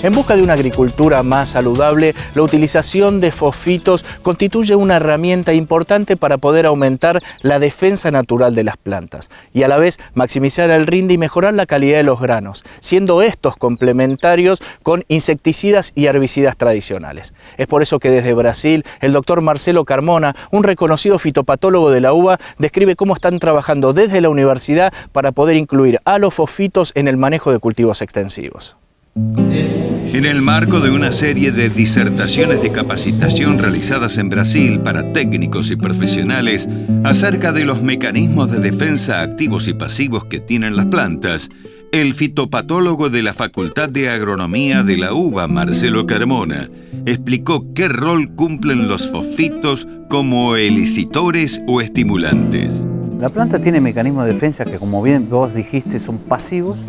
En busca de una agricultura más saludable, la utilización de fosfitos constituye una herramienta importante para poder aumentar la defensa natural de las plantas y a la vez maximizar el rinde y mejorar la calidad de los granos, siendo estos complementarios con insecticidas y herbicidas tradicionales. Es por eso que desde Brasil, el doctor Marcelo Carmona, un reconocido fitopatólogo de la uva, describe cómo están trabajando desde la universidad para poder incluir a los fosfitos en el manejo de cultivos extensivos. En el marco de una serie de disertaciones de capacitación realizadas en Brasil para técnicos y profesionales acerca de los mecanismos de defensa activos y pasivos que tienen las plantas, el fitopatólogo de la Facultad de Agronomía de la UBA, Marcelo Carmona, explicó qué rol cumplen los fosfitos como elicitores o estimulantes. La planta tiene mecanismos de defensa que, como bien vos dijiste, son pasivos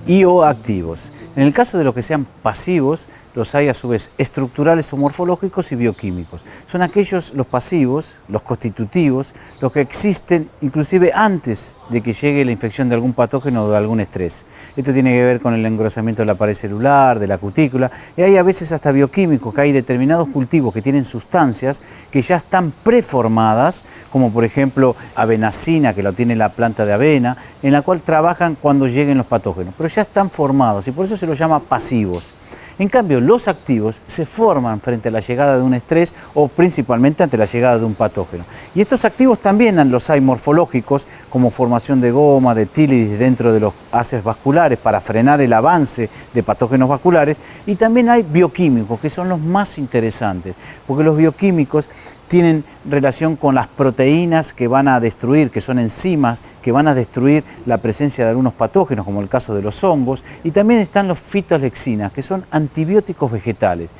y o activos. En el caso de los que sean pasivos, los hay a su vez estructurales o morfológicos y bioquímicos. Son aquellos, los pasivos, los constitutivos, los que existen inclusive antes de que llegue la infección de algún patógeno o de algún estrés. Esto tiene que ver con el engrosamiento de la pared celular, de la cutícula, y hay a veces hasta bioquímicos, que hay determinados cultivos que tienen sustancias que ya están preformadas, como por ejemplo avenacina, que lo tiene la planta de avena, en la cual trabajan cuando lleguen los patógenos, pero ya están formados y por eso se los llama pasivos. En cambio, los activos se forman frente a la llegada de un estrés o principalmente ante la llegada de un patógeno. Y estos activos también los hay morfológicos, como formación de goma, de tílidis dentro de los haces vasculares para frenar el avance de patógenos vasculares. Y también hay bioquímicos, que son los más interesantes, porque los bioquímicos tienen relación con las proteínas que van a destruir, que son enzimas que van a destruir la presencia de algunos patógenos, como el caso de los hongos, y también están los fitolexinas, que son antibióticos vegetales.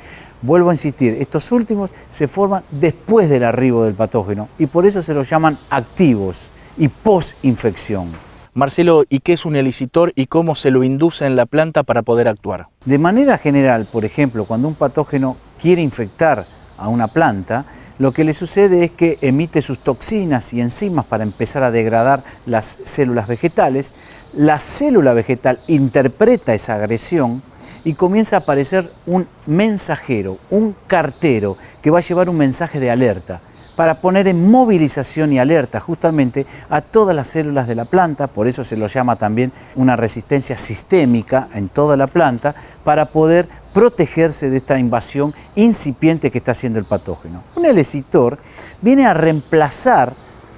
Vuelvo a insistir, estos últimos se forman después del arribo del patógeno y por eso se los llaman activos y post-infección. Marcelo, ¿y qué es un elicitor y cómo se lo induce en la planta para poder actuar? De manera general, por ejemplo, cuando un patógeno quiere infectar a una planta, lo que le sucede es que emite sus toxinas y enzimas para empezar a degradar las células vegetales. La célula vegetal interpreta esa agresión y comienza a aparecer un mensajero, un cartero, que va a llevar un mensaje de alerta para poner en movilización y alerta justamente a todas las células de la planta. Por eso se lo llama también una resistencia sistémica en toda la planta, para poder protegerse de esta invasión incipiente que está haciendo el patógeno. Un elicitor viene a reemplazar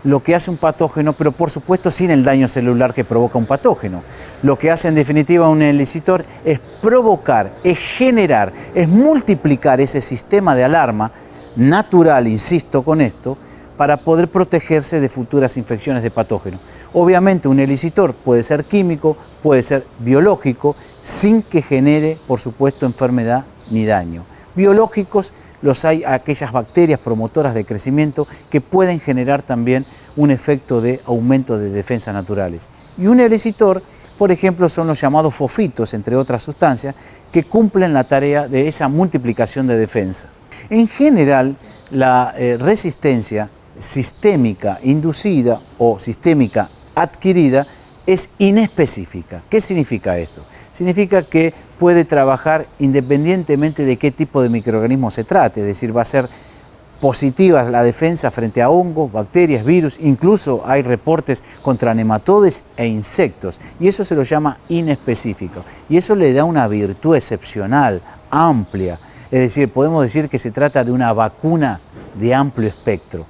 lo que hace un patógeno, pero por supuesto sin el daño celular que provoca un patógeno. Lo que hace en definitiva un elicitor es provocar, es generar, es multiplicar ese sistema de alarma natural, insisto con esto, para poder protegerse de futuras infecciones de patógenos. Obviamente un elicitor puede ser químico, puede ser biológico, sin que genere, por supuesto, enfermedad ni daño. Biológicos los hay aquellas bacterias promotoras de crecimiento que pueden generar también un efecto de aumento de defensas naturales. Y un elicitor, por ejemplo, son los llamados fosfitos, entre otras sustancias, que cumplen la tarea de esa multiplicación de defensa. En general, la resistencia sistémica inducida o sistémica adquirida es inespecífica. ¿Qué significa esto? Significa que puede trabajar independientemente de qué tipo de microorganismo se trate, es decir, va a ser positiva la defensa frente a hongos, bacterias, virus, incluso hay reportes contra nematodes e insectos, y eso se lo llama inespecífico, y eso le da una virtud excepcional, amplia, es decir, podemos decir que se trata de una vacuna de amplio espectro.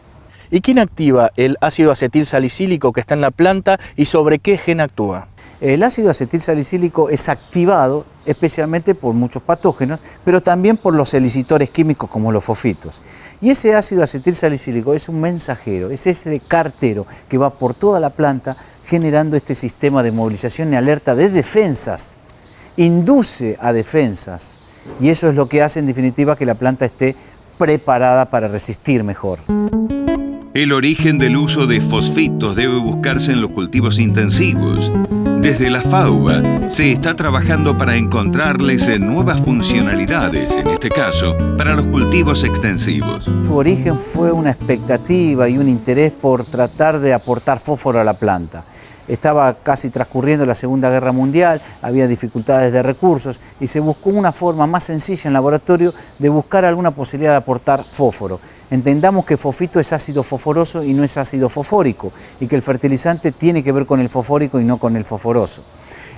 ¿Y quién activa el ácido acetilsalicílico que está en la planta y sobre qué gen actúa? El ácido acetilsalicílico es activado especialmente por muchos patógenos, pero también por los elicitores químicos como los fosfitos. Y ese ácido acetilsalicílico es un mensajero, es ese cartero que va por toda la planta generando este sistema de movilización y alerta de defensas, induce a defensas, y eso es lo que hace en definitiva que la planta esté preparada para resistir mejor. El origen del uso de fosfitos debe buscarse en los cultivos intensivos. Desde la FAUBA se está trabajando para encontrarles nuevas funcionalidades, en este caso, para los cultivos extensivos. Su origen fue una expectativa y un interés por tratar de aportar fósforo a la planta. estaba casi transcurriendo la Segunda Guerra Mundial, había dificultades de recursos y se buscó una forma más sencilla en laboratorio de buscar alguna posibilidad de aportar fósforo. Entendamos que fosfito es ácido fosforoso y no es ácido fosfórico, y que el fertilizante tiene que ver con el fosfórico y no con el fosforoso.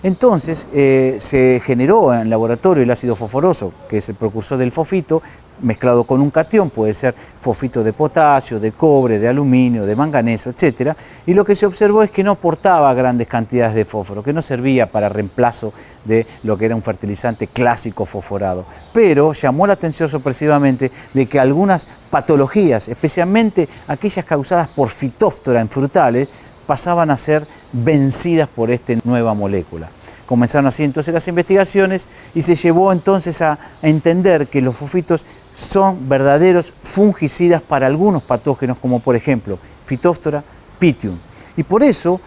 Entonces se generó en laboratorio el ácido fosforoso, que es el precursor del fosfito, mezclado con un catión, puede ser fosfito de potasio, de cobre, de aluminio, de manganeso, etc. Y lo que se observó es que no aportaba grandes cantidades de fósforo, que no servía para reemplazo de lo que era un fertilizante clásico fosforado. Pero llamó la atención sorpresivamente de que algunas patologías, especialmente aquellas causadas por Phytophthora en frutales, pasaban a ser vencidas por esta nueva molécula. Comenzaron así entonces las investigaciones y se llevó entonces a entender que los fosfitos son verdaderos fungicidas para algunos patógenos, como por ejemplo Phytophthora, Pythium. Y por eso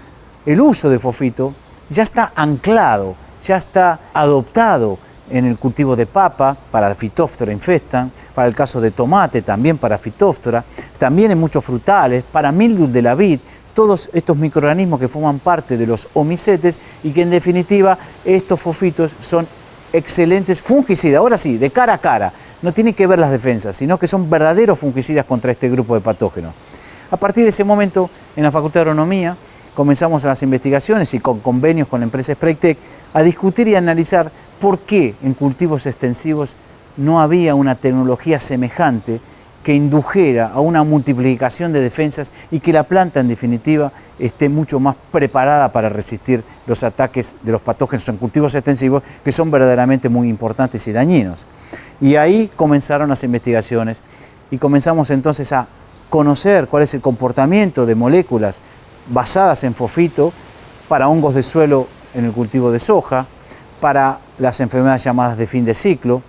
el uso de fosfito ya está anclado, ya está adoptado en el cultivo de papa para Phytophthora infestan, para el caso de tomate también para Phytophthora, también en muchos frutales, para mildew de la vid, todos estos microorganismos que forman parte de los omicetes y que en definitiva estos fosfitos son excelentes fungicidas. Ahora sí, de cara a cara, no tienen que ver las defensas, sino que son verdaderos fungicidas contra este grupo de patógenos. A partir de ese momento, en la Facultad de Agronomía, comenzamos las investigaciones y con convenios con la empresa Spraytec a discutir y analizar por qué en cultivos extensivos no había una tecnología semejante que indujera a una multiplicación de defensas y que la planta en definitiva esté mucho más preparada para resistir los ataques de los patógenos en cultivos extensivos, que son verdaderamente muy importantes y dañinos. Y ahí comenzaron las investigaciones y comenzamos entonces a conocer cuál es el comportamiento de moléculas basadas en fosfito para hongos de suelo en el cultivo de soja, para las enfermedades llamadas de fin de ciclo,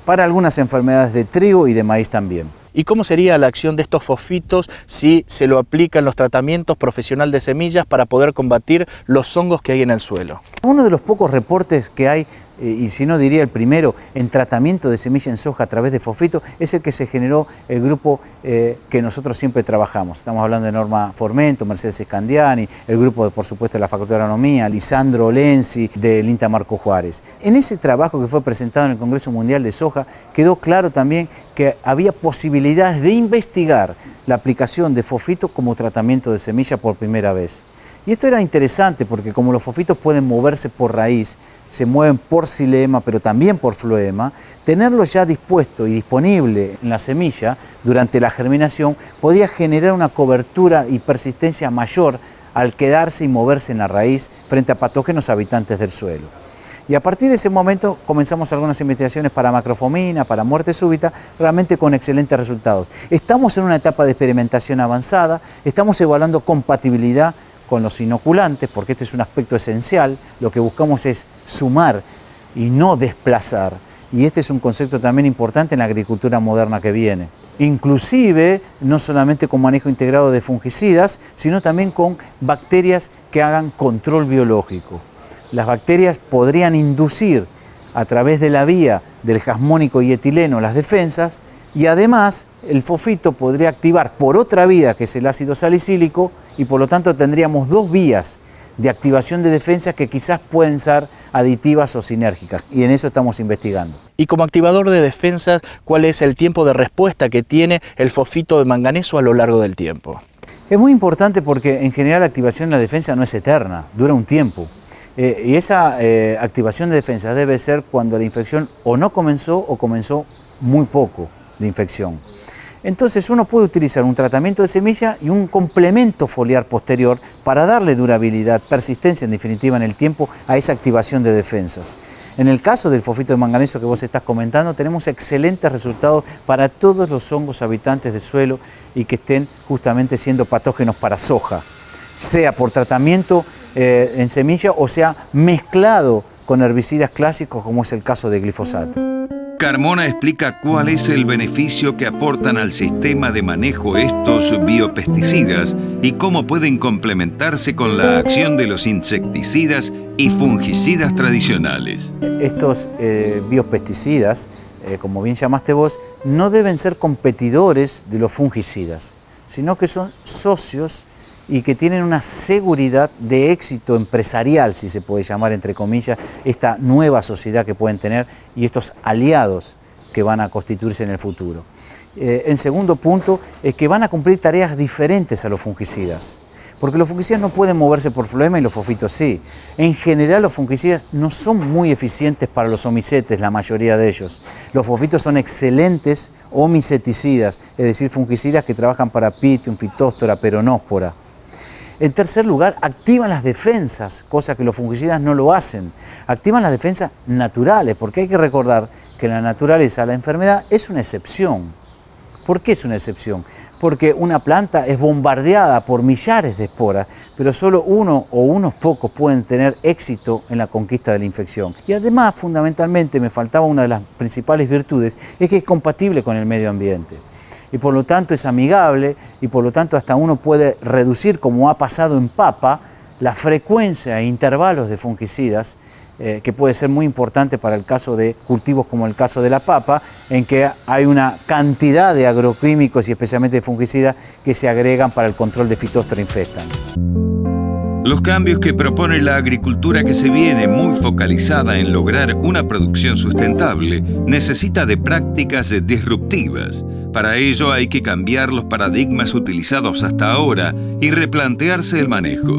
para algunas enfermedades de trigo y de maíz también. ¿Y cómo sería la acción de estos fosfitos si se lo aplican los tratamientos profesional de semillas para poder combatir los hongos que hay en el suelo? Uno de los pocos reportes que hay, y si no diría el primero, en tratamiento de semilla en soja a través de fosfito, es el que se generó el grupo que nosotros siempre trabajamos. Estamos hablando de Norma Formento, Mercedes Scandiani, el grupo, por supuesto, de la Facultad de Agronomía, Lisandro Lenzi, del INTA Marco Juárez. En ese trabajo que fue presentado en el Congreso Mundial de Soja, quedó claro también que había posibilidades de investigar la aplicación de fosfito como tratamiento de semilla por primera vez. Y esto era interesante porque como los fosfitos pueden moverse por raíz, se mueven por xilema, pero también por floema, tenerlo ya dispuesto y disponible en la semilla durante la germinación podía generar una cobertura y persistencia mayor al quedarse y moverse en la raíz frente a patógenos habitantes del suelo. Y a partir de ese momento comenzamos algunas investigaciones para macrofomina, para muerte súbita, realmente con excelentes resultados. Estamos en una etapa de experimentación avanzada, estamos evaluando compatibilidad con los inoculantes, porque este es un aspecto esencial. Lo que buscamos es sumar y no desplazar. Y este es un concepto también importante en la agricultura moderna que viene. Inclusive, no solamente con manejo integrado de fungicidas, sino también con bacterias que hagan control biológico. Las bacterias podrían inducir a través de la vía del jasmónico y etileno las defensas, y además el fosfito podría activar por otra vía, que es el ácido salicílico, y por lo tanto tendríamos dos vías de activación de defensas que quizás pueden ser aditivas o sinérgicas, y en eso estamos investigando. Y como activador de defensas, ¿cuál es el tiempo de respuesta que tiene el fosfito de manganeso a lo largo del tiempo? Es muy importante porque en general la activación de la defensa no es eterna, dura un tiempo. Y esa activación de defensa debe ser cuando la infección o no comenzó o comenzó muy poco de infección. Entonces uno puede utilizar un tratamiento de semilla y un complemento foliar posterior para darle durabilidad, persistencia en definitiva en el tiempo a esa activación de defensas. En el caso del fosfito de manganeso que vos estás comentando, tenemos excelentes resultados para todos los hongos habitantes del suelo y que estén justamente siendo patógenos para soja, sea por tratamiento en semilla o sea mezclado con herbicidas clásicos como es el caso de glifosato. Carmona explica cuál es el beneficio que aportan al sistema de manejo estos biopesticidas y cómo pueden complementarse con la acción de los insecticidas y fungicidas tradicionales. Estos biopesticidas, como bien llamaste vos, no deben ser competidores de los fungicidas, sino que son socios y que tienen una seguridad de éxito empresarial, si se puede llamar entre comillas, esta nueva sociedad que pueden tener y estos aliados que van a constituirse en el futuro. En segundo punto, es que van a cumplir tareas diferentes a los fungicidas, porque los fungicidas no pueden moverse por flema y los fosfitos sí. En general los fungicidas no son muy eficientes para los omicetes, la mayoría de ellos. Los fosfitos son excelentes omiceticidas, es decir, fungicidas que trabajan para Pythium, Phytophthora, Peronóspora. En tercer lugar, activan las defensas, cosa que los fungicidas no lo hacen. Activan las defensas naturales, porque hay que recordar que en la naturaleza la enfermedad es una excepción. ¿Por qué es una excepción? Porque una planta es bombardeada por millares de esporas, pero solo uno o unos pocos pueden tener éxito en la conquista de la infección. Y además, fundamentalmente, me faltaba una de las principales virtudes, es que es compatible con el medio ambiente. Y por lo tanto es amigable y por lo tanto hasta uno puede reducir, como ha pasado en papa, la frecuencia e intervalos de fungicidas, que puede ser muy importante para el caso de cultivos como el caso de la papa, en que hay una cantidad de agroquímicos y especialmente de fungicidas que se agregan para el control de Phytophthora infestan. Los cambios que propone la agricultura que se viene muy focalizada en lograr una producción sustentable necesita de prácticas disruptivas. Para ello hay que cambiar los paradigmas utilizados hasta ahora y replantearse el manejo.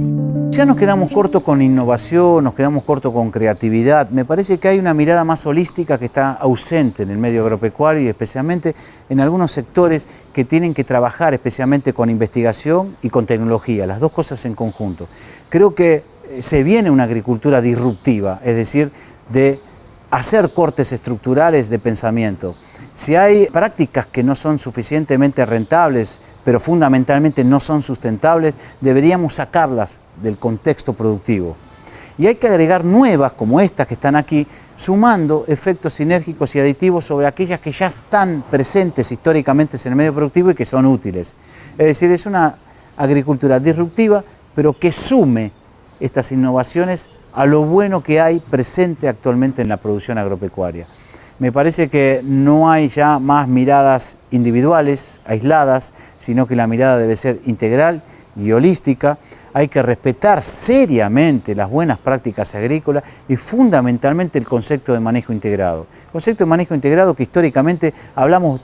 Ya nos quedamos cortos con innovación, nos quedamos cortos con creatividad. Me parece que hay una mirada más holística que está ausente en el medio agropecuario y especialmente en algunos sectores que tienen que trabajar especialmente con investigación y con tecnología, las dos cosas en conjunto. Creo que se viene una agricultura disruptiva, es decir, de hacer cortes estructurales de pensamiento. Si hay prácticas que no son suficientemente rentables, pero fundamentalmente no son sustentables, deberíamos sacarlas del contexto productivo. Y hay que agregar nuevas, como estas que están aquí, sumando efectos sinérgicos y aditivos sobre aquellas que ya están presentes históricamente en el medio productivo y que son útiles. Es decir, es una agricultura disruptiva, pero que sume estas innovaciones a lo bueno que hay presente actualmente en la producción agropecuaria. Me parece que no hay ya más miradas individuales, aisladas, sino que la mirada debe ser integral y holística. Hay que respetar seriamente las buenas prácticas agrícolas y fundamentalmente el concepto de manejo integrado. El concepto de manejo integrado que históricamente hablamos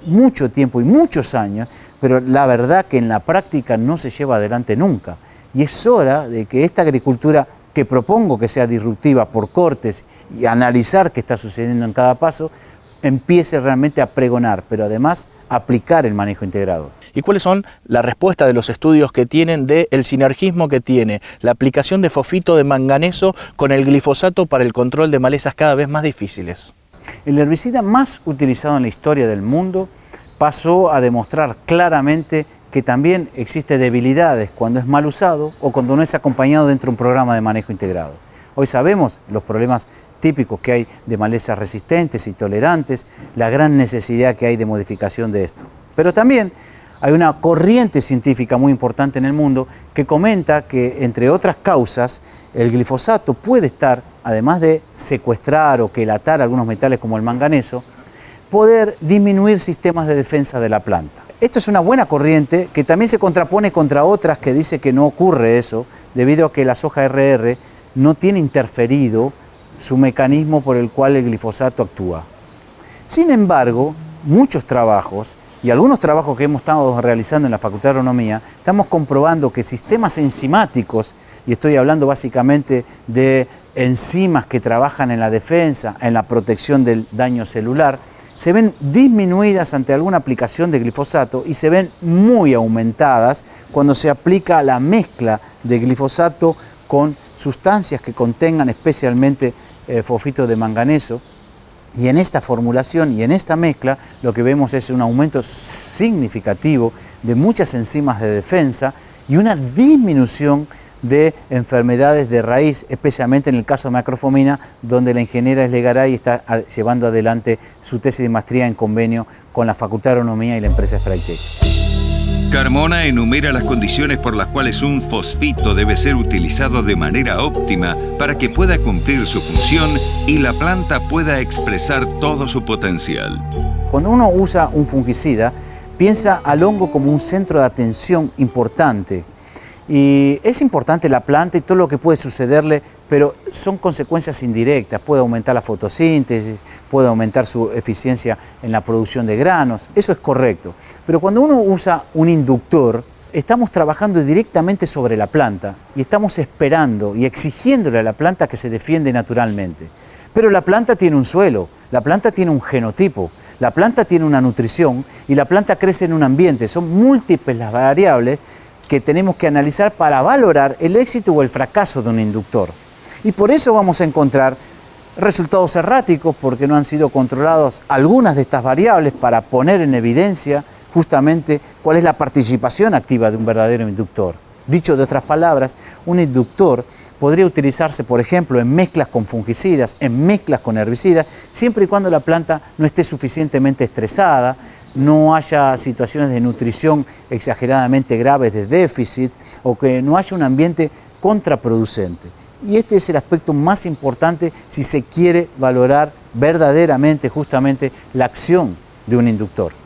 mucho tiempo y muchos años, pero la verdad que en la práctica no se lleva adelante nunca. Y es hora de que esta agricultura, que propongo que sea disruptiva por cortes y analizar qué está sucediendo en cada paso, empiece realmente a pregonar, pero además aplicar el manejo integrado. ¿Y cuáles son las respuestas de los estudios que tienen del sinergismo que tiene la aplicación de fosfito de manganeso con el glifosato para el control de malezas cada vez más difíciles? El herbicida más utilizado en la historia del mundo pasó a demostrar claramente que también existe debilidades cuando es mal usado o cuando no es acompañado dentro de un programa de manejo integrado. Hoy sabemos los problemas típicos que hay de malezas resistentes y tolerantes, la gran necesidad que hay de modificación de esto. Pero también hay una corriente científica muy importante en el mundo que comenta que, entre otras causas, el glifosato puede estar, además de secuestrar o quelatar algunos metales como el manganeso, poder disminuir sistemas de defensa de la planta. Esto es una buena corriente que también se contrapone contra otras que dice que no ocurre eso, debido a que la soja RR no tiene interferido su mecanismo por el cual el glifosato actúa. Sin embargo, muchos trabajos y algunos trabajos que hemos estado realizando en la Facultad de Agronomía, estamos comprobando que sistemas enzimáticos, y estoy hablando básicamente de enzimas que trabajan en la defensa, en la protección del daño celular, se ven disminuidas ante alguna aplicación de glifosato y se ven muy aumentadas cuando se aplica la mezcla de glifosato con sustancias que contengan especialmente fosfito de manganeso. Y en esta formulación y en esta mezcla lo que vemos es un aumento significativo de muchas enzimas de defensa y una disminución de enfermedades de raíz, especialmente en el caso de macrofomina, donde la ingeniera Eslegaray está llevando adelante su tesis de maestría en convenio con la Facultad de Agronomía y la empresa Spraytec. Carmona enumera las condiciones por las cuales un fosfito debe ser utilizado de manera óptima para que pueda cumplir su función y la planta pueda expresar todo su potencial. Cuando uno usa un fungicida, piensa al hongo como un centro de atención importante Y es importante la planta y todo lo que puede sucederle, pero son consecuencias indirectas. Puede aumentar la fotosíntesis, puede aumentar su eficiencia en la producción de granos, eso es correcto. Pero cuando uno usa un inductor, estamos trabajando directamente sobre la planta y estamos esperando y exigiéndole a la planta que se defiende naturalmente. Pero la planta tiene un suelo, la planta tiene un genotipo, la planta tiene una nutrición y la planta crece en un ambiente. Son múltiples las variables que tenemos que analizar para valorar el éxito o el fracaso de un inductor. Y por eso vamos a encontrar resultados erráticos porque no han sido controladas algunas de estas variables para poner en evidencia justamente cuál es la participación activa de un verdadero inductor. Dicho de otras palabras, un inductor podría utilizarse, por ejemplo, en mezclas con fungicidas, en mezclas con herbicidas, siempre y cuando la planta no esté suficientemente estresada, no haya situaciones de nutrición exageradamente graves de déficit o que no haya un ambiente contraproducente. Y este es el aspecto más importante si se quiere valorar verdaderamente justamente la acción de un inductor.